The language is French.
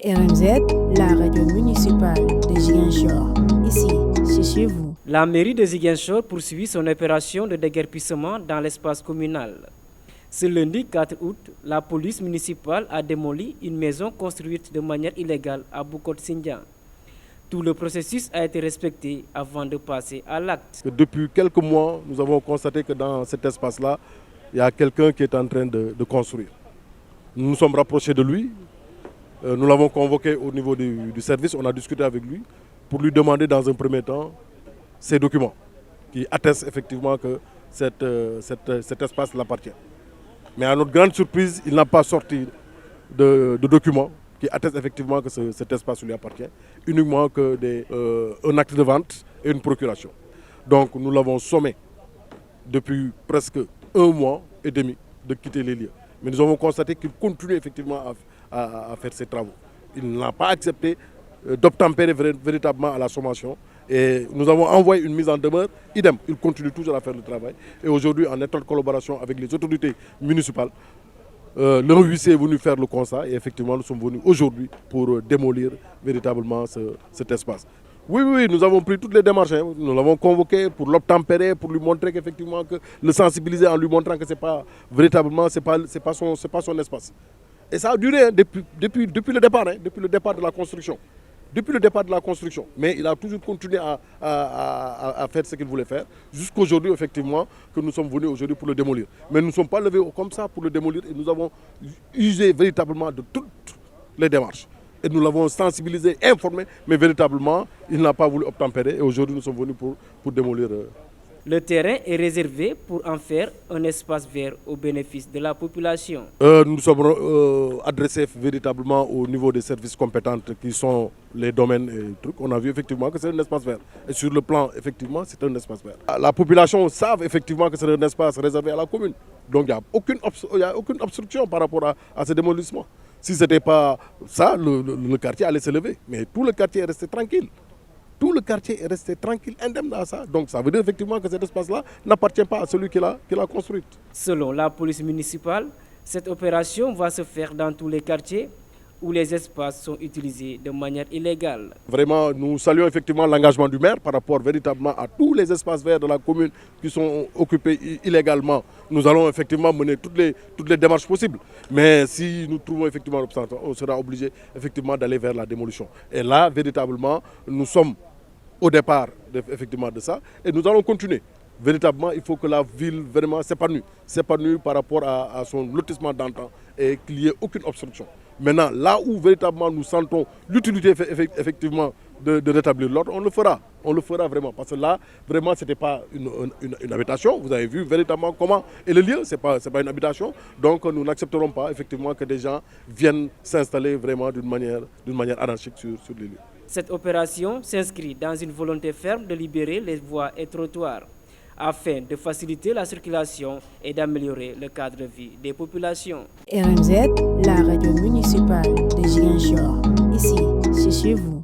RMZ, la radio municipale de Ziguinchor. Ici, c'est chez vous. La mairie de Ziguinchor poursuit son opération de déguerpissement dans l'espace communal. Ce lundi 4 août, la police municipale a démoli une maison construite de manière illégale à Bukot-Sindian. Tout le processus a été respecté avant de passer à l'acte. Depuis quelques mois, nous avons constaté que dans cet espace-là, il y a quelqu'un qui est en train de construire. Nous nous sommes rapprochés de lui. Nous l'avons convoqué au niveau du service, on a discuté avec lui pour lui demander dans un premier temps ces documents qui attestent effectivement que cet espace l'appartient. Mais à notre grande surprise, il n'a pas sorti de documents qui attestent effectivement que cet espace lui appartient, uniquement un acte de vente et une procuration. Donc nous l'avons sommé depuis presque 1 mois et demi de quitter les lieux. Mais nous avons constaté qu'il continue effectivement à faire ses travaux. Il n'a pas accepté d'obtempérer véritablement à la sommation. Et nous avons envoyé une mise en demeure, idem, il continue toujours à faire le travail. Et aujourd'hui, en étroite collaboration avec les autorités municipales, le huissier est venu faire le constat et effectivement nous sommes venus aujourd'hui pour démolir véritablement cet espace. Oui, nous avons pris toutes les démarches. Nous l'avons convoqué pour l'obtempérer, pour lui montrer qu'effectivement, le sensibiliser en lui montrant que c'est pas véritablement, c'est pas son espace. Et ça a duré depuis le départ, depuis le départ de la construction. Depuis le départ de la construction. Mais il a toujours continué à faire ce qu'il voulait faire, jusqu'aujourd'hui, effectivement, que nous sommes venus aujourd'hui pour le démolir. Mais nous ne sommes pas levés comme ça pour le démolir et nous avons usé véritablement de toutes les démarches. Et nous l'avons sensibilisé, informé, mais véritablement, il n'a pas voulu obtempérer. Et aujourd'hui, nous sommes venus pour démolir. Le terrain est réservé pour en faire un espace vert au bénéfice de la population. Nous sommes adressés véritablement au niveau des services compétents qui sont les domaines et trucs. On a vu effectivement que c'est un espace vert. Et sur le plan, effectivement, c'est un espace vert. La population savent effectivement que c'est un espace réservé à la commune. Donc il n'y a aucune obstruction par rapport à ce démolissement. Si ce n'était pas ça, le quartier allait se lever. Mais tout le quartier est resté tranquille. Tout le quartier est resté tranquille, indemne à ça. Donc ça veut dire effectivement que cet espace-là n'appartient pas à celui qui l'a construit. Selon la police municipale, cette opération va se faire dans tous les quartiers où les espaces sont utilisés de manière illégale. Vraiment, nous saluons effectivement l'engagement du maire par rapport véritablement à tous les espaces verts de la commune qui sont occupés illégalement. Nous allons effectivement mener toutes les démarches possibles. Mais si nous trouvons effectivement l'obstacle, on sera obligé effectivement d'aller vers la démolition. Et là, véritablement, nous sommes au départ effectivement de ça et nous allons continuer. Véritablement, il faut que la ville vraiment s'épanouisse par rapport à son lotissement d'antan et qu'il n'y ait aucune obstruction. Maintenant, là où véritablement nous sentons l'utilité effectivement de rétablir l'ordre, on le fera. On le fera vraiment. Parce que là, vraiment, ce n'était pas une habitation. Vous avez vu véritablement comment est le lieu. Ce n'est pas une habitation. Donc, nous n'accepterons pas effectivement que des gens viennent s'installer vraiment d'une manière anarchique sur les lieux. Cette opération s'inscrit dans une volonté ferme de libérer les voies et trottoirs afin de faciliter la circulation et d'améliorer le cadre de vie des populations. RMZ, la radio municipale de Ziguinchor. Ici, c'est chez vous.